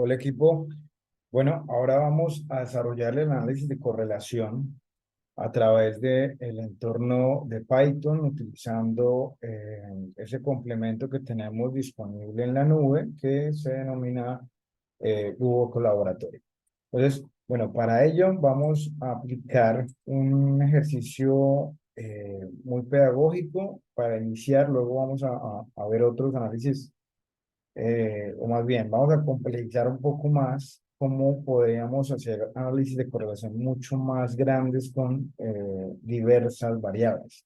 Hola equipo. Bueno, ahora vamos a desarrollar el análisis de correlación a través del entorno de Python utilizando ese complemento que tenemos disponible en la nube que se denomina Google Colaboratorio. Entonces, bueno, para ello vamos a aplicar un ejercicio muy pedagógico para iniciar, luego vamos a ver otros análisis o más bien, vamos a complejizar un poco más cómo podríamos hacer análisis de correlación mucho más grandes con diversas variables.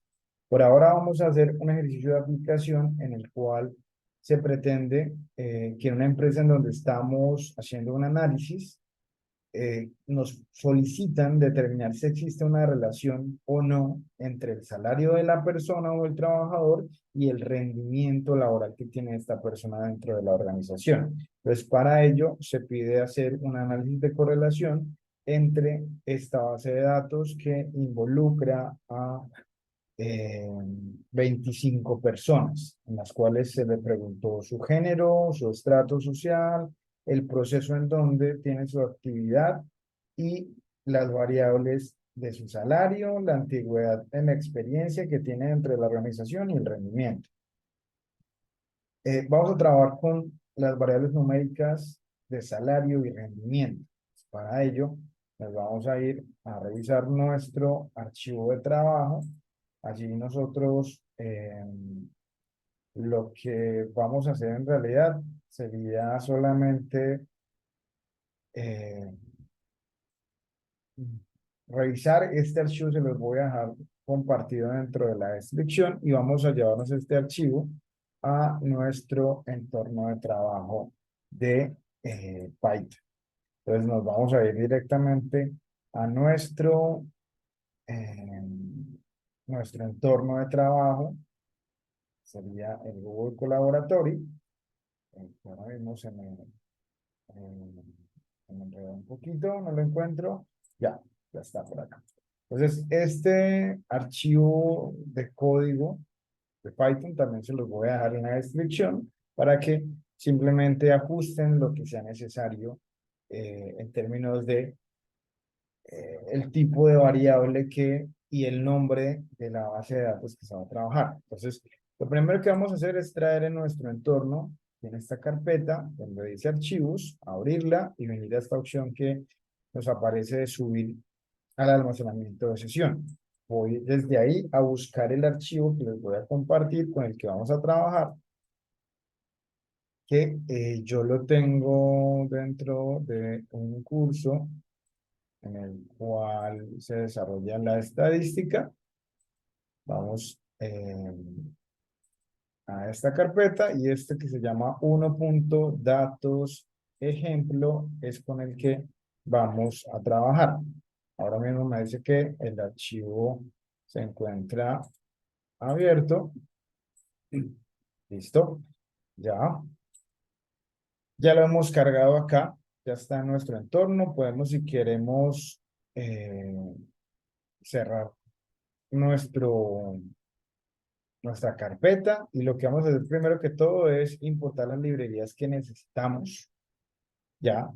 Por ahora vamos a hacer un ejercicio de aplicación en el cual se pretende que en una empresa en donde estamos haciendo un análisis, nos solicitan determinar si existe una relación o no entre el salario de la persona o el trabajador y el rendimiento laboral que tiene esta persona dentro de la organización. Entonces, para ello se pide hacer un análisis de correlación entre esta base de datos que involucra a eh, 25 personas, en las cuales se le preguntó su género, su estrato social, el proceso en donde tiene su actividad y las variables de su salario, la antigüedad en la experiencia que tiene dentro de la organización y el rendimiento. Vamos a trabajar con las variables numéricas de salario y rendimiento. Para ello, nos vamos a ir a revisar nuestro archivo de trabajo. Allí nosotros lo que vamos a hacer en realidad sería solamente eh, revisar este archivo, se los voy a dejar compartido dentro de la descripción y vamos a llevarnos este archivo a nuestro entorno de trabajo de Python. Entonces nos vamos a ir directamente a eh, nuestro entorno de trabajo, sería el Google Colaboratory. Ahora mismo se me enredó un poquito, no lo encuentro. Ya está por acá. Entonces, este archivo de código de Python también se los voy a dejar en la descripción para que simplemente ajusten lo que sea necesario en términos de el tipo de variable y el nombre de la base de datos que se va a trabajar. Entonces, lo primero que vamos a hacer es traer en nuestro entorno, en esta carpeta, donde dice archivos, abrirla y venir a esta opción que nos aparece de subir al almacenamiento de sesión. Voy desde ahí a buscar el archivo que les voy a compartir con el que vamos a trabajar, que yo lo tengo dentro de un curso en el cual se desarrolla la estadística. Vamos a esta carpeta y este que se llama 1.datos ejemplo es con el que vamos a trabajar. Ahora mismo me dice que el archivo se encuentra abierto. Listo. Ya. Ya lo hemos cargado acá. Ya está en nuestro entorno. Podemos, si queremos, eh, cerrar nuestro, nuestra carpeta y lo que vamos a hacer primero que todo es importar las librerías que necesitamos. Ya,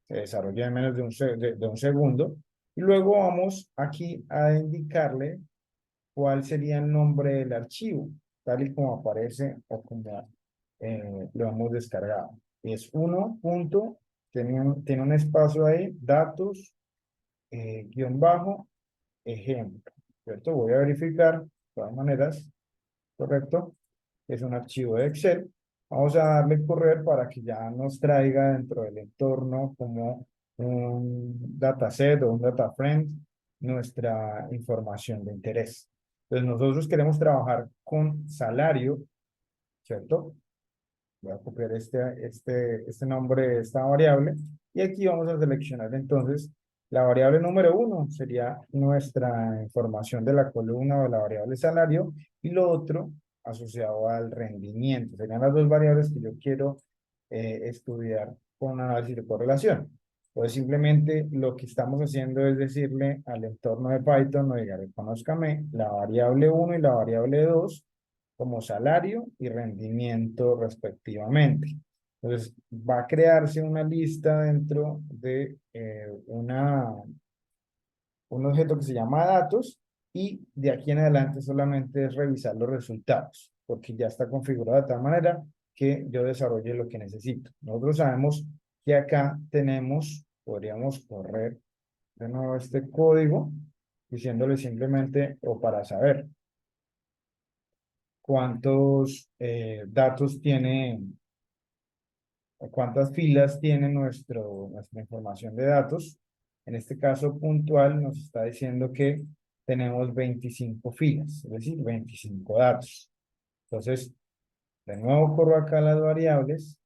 se desarrolla en menos de de un segundo. Y luego vamos aquí a indicarle cuál sería el nombre del archivo, tal y como aparece o como lo hemos descargado. Es uno punto, tiene un espacio ahí, datos, guión bajo, ejemplo. ¿Cierto? Voy a verificar, de todas maneras, correcto. Es un archivo de Excel. Vamos a darle correr para que ya nos traiga dentro del entorno como un dataset o un data frame nuestra información de interés. Entonces nosotros queremos trabajar con salario, ¿cierto? Voy a copiar este nombre de esta variable y aquí vamos a seleccionar entonces la variable número uno sería nuestra información de la columna o de la variable salario y lo otro asociado al rendimiento. Serían las dos variables que yo quiero estudiar con análisis de correlación. Pues simplemente lo que estamos haciendo es decirle al entorno de Python, oiga, reconózcame la variable uno y la variable 2 como salario y rendimiento respectivamente. Entonces, va a crearse una lista dentro de un objeto que se llama datos y de aquí en adelante solamente es revisar los resultados, porque ya está configurado de tal manera que yo desarrolle lo que necesito. Nosotros sabemos que acá tenemos, podríamos correr de nuevo este código diciéndole simplemente o para saber cuántos datos tiene, cuántas filas tiene nuestra información de datos. En este caso puntual nos está diciendo que tenemos 25 filas, es decir, 25 datos. Entonces, de nuevo corro acá las variables.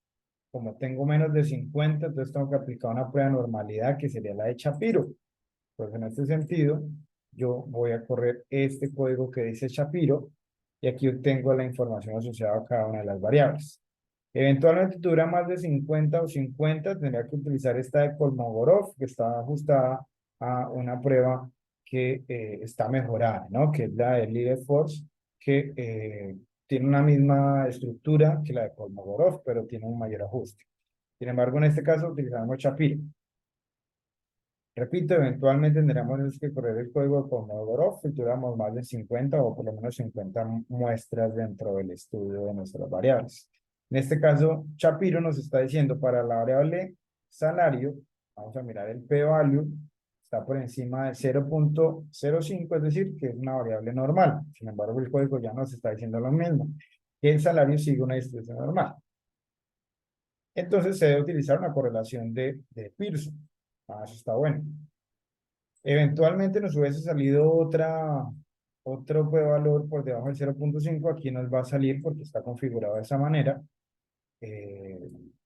Como tengo menos de 50, entonces tengo que aplicar una prueba de normalidad que sería la de Shapiro. Pues en este sentido, yo voy a correr este código que dice Shapiro y aquí obtengo la información asociada a cada una de las variables. Eventualmente tuviera más de 50 o 50, tendría que utilizar esta de Kolmogorov, que está ajustada a una prueba que está mejorada, ¿no? Que es la de Leader Force, que tiene una misma estructura que la de Kolmogorov, pero tiene un mayor ajuste. Sin embargo, en este caso utilizamos Shapiro. Repito, eventualmente tendremos que correr el código de Kolmogorov si tuviéramos más de 50 o por lo menos 50 muestras dentro del estudio de nuestras variables. En este caso, Shapiro nos está diciendo para la variable salario, vamos a mirar el p-value, está por encima de 0.05, es decir, que es una variable normal. Sin embargo, el código ya nos está diciendo lo mismo, que el salario sigue una distribución normal. Entonces se debe utilizar una correlación de Pearson. Eso está bueno. Eventualmente nos hubiese salido otro valor por debajo del 0.5. Aquí nos va a salir porque está configurado de esa manera eh,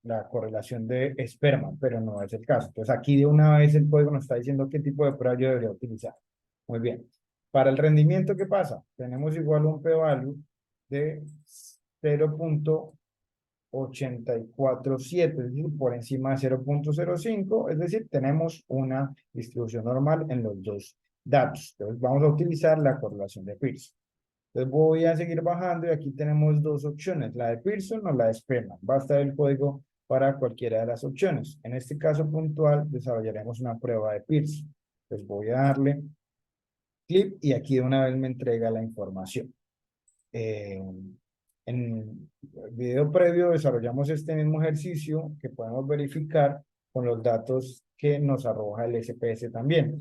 la correlación de esperma, pero no es el caso. Entonces aquí de una vez el código nos está diciendo qué tipo de prueba yo debería utilizar. Muy bien. Para el rendimiento, ¿qué pasa? Tenemos igual un p-value de 0.847, es decir, por encima de 0.05, es decir, tenemos una distribución normal en los dos datos. Entonces vamos a utilizar la correlación de Pearson. Entonces voy a seguir bajando y aquí tenemos dos opciones, la de Pearson o la de Spearman. Va a estar el código para cualquiera de las opciones. En este caso puntual desarrollaremos una prueba de Pearson. Entonces voy a darle clic y aquí de una vez me entrega la información. En el video previo desarrollamos este mismo ejercicio que podemos verificar con los datos que nos arroja el SPS también.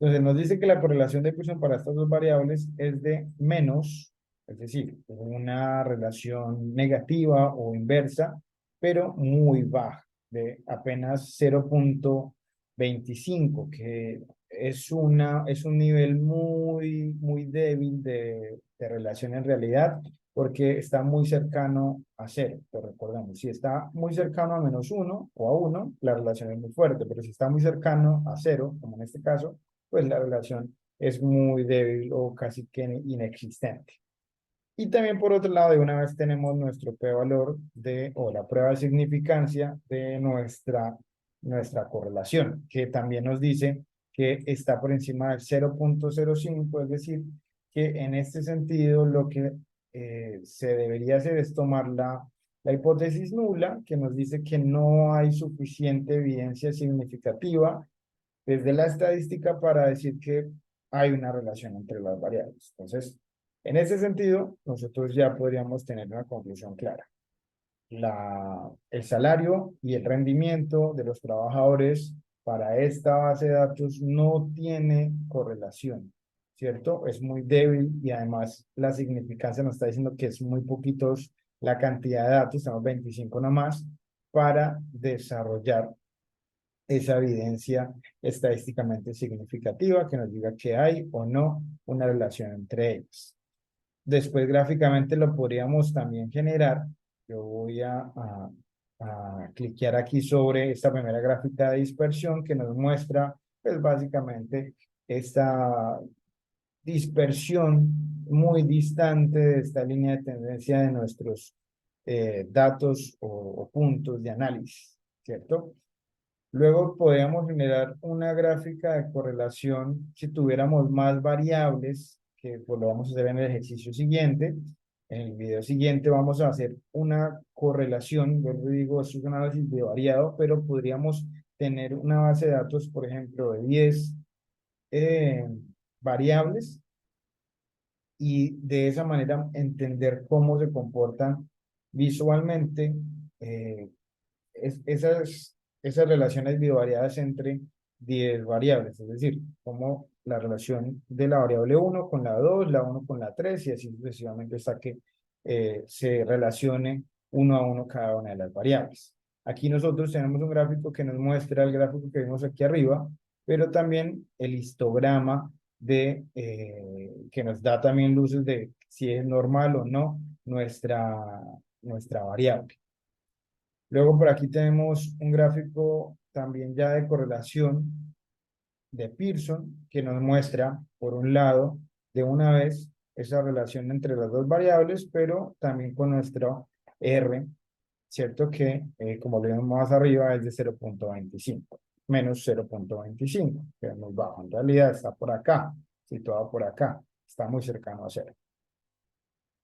Entonces nos dice que la correlación de Pearson para estas dos variables es de menos, es decir, una relación negativa o inversa, pero muy baja, de apenas 0.25, que es un nivel muy débil de relación en realidad, porque está muy cercano a cero. Pero recordemos, si está muy cercano a -1 o a 1, la relación es muy fuerte, pero si está muy cercano a cero, como en este caso, pues la relación es muy débil o casi que inexistente. Y también por otro lado, de una vez tenemos nuestro p-valor o la prueba de significancia de nuestra correlación, que también nos dice que está por encima del 0.05, es decir, que en este sentido lo que se debería hacer es tomar la hipótesis nula, que nos dice que no hay suficiente evidencia significativa desde la estadística para decir que hay una relación entre las variables. Entonces, en ese sentido, nosotros ya podríamos tener una conclusión clara. El salario y el rendimiento de los trabajadores para esta base de datos no tiene correlación, ¿cierto? Es muy débil y además la significancia nos está diciendo que es muy poquitos la cantidad de datos, tenemos 25 nomás, para desarrollar esa evidencia estadísticamente significativa que nos diga que hay o no una relación entre ellas. Después gráficamente lo podríamos también generar. Yo voy a cliquear aquí sobre esta primera gráfica de dispersión que nos muestra pues básicamente esta dispersión muy distante de esta línea de tendencia de nuestros datos o puntos de análisis, ¿cierto? Luego podríamos generar una gráfica de correlación si tuviéramos más variables, que pues lo vamos a hacer en el ejercicio siguiente, En el video siguiente vamos a hacer una correlación. Yo le digo, esto es un análisis de variado, pero podríamos tener una base de datos, por ejemplo, de 10 eh, variables y de esa manera entender cómo se comportan visualmente eh, esas relaciones bivariadas entre 10 variables, es decir, como la relación de la variable uno con la 2 la uno con la 3 y así sucesivamente hasta que se relacione uno a uno cada una de las variables. Aquí nosotros tenemos un gráfico que nos muestra el gráfico que vimos aquí arriba, pero también el histograma que nos da también luces de si es normal o no nuestra variable. Luego por aquí tenemos un gráfico también ya de correlación de Pearson que nos muestra, por un lado, de una vez esa relación entre las dos variables, pero también con nuestro R, ¿cierto? Que, como lo vemos más arriba, es de 0,25, menos 0,25, que es muy bajo. En realidad está por acá, situado por acá, está muy cercano a cero.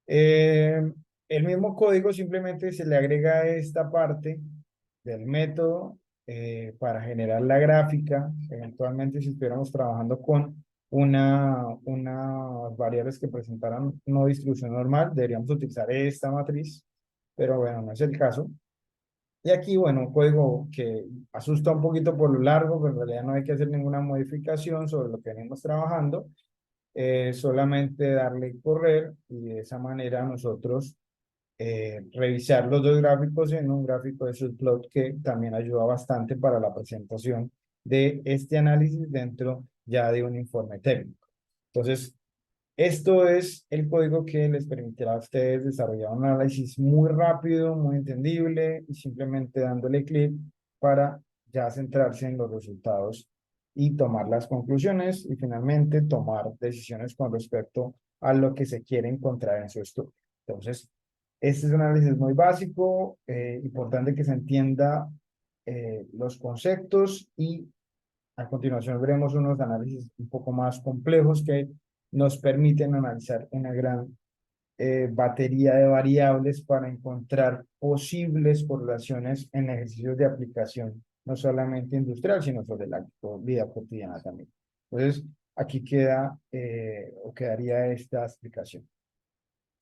Eh, el mismo código simplemente se le agrega esta parte del método para generar la gráfica. Eventualmente, si estuviéramos trabajando con unas variables que presentaran no distribución normal, deberíamos utilizar esta matriz, pero bueno, no es el caso. Y aquí, bueno, un código que asusta un poquito por lo largo, pero en realidad no hay que hacer ninguna modificación sobre lo que venimos trabajando, solamente darle correr y de esa manera nosotros revisar los dos gráficos en un gráfico de subplot que también ayuda bastante para la presentación de este análisis dentro ya de un informe técnico. Entonces, esto es el código que les permitirá a ustedes desarrollar un análisis muy rápido, muy entendible y simplemente dándole clic para ya centrarse en los resultados y tomar las conclusiones y finalmente tomar decisiones con respecto a lo que se quiere encontrar en su estudio. Entonces, este es un análisis muy básico, importante que se entienda los conceptos y a continuación veremos unos análisis un poco más complejos que nos permiten analizar una gran batería de variables para encontrar posibles correlaciones en ejercicios de aplicación, no solamente industrial, sino sobre la vida cotidiana también. Entonces, aquí queda o quedaría esta explicación.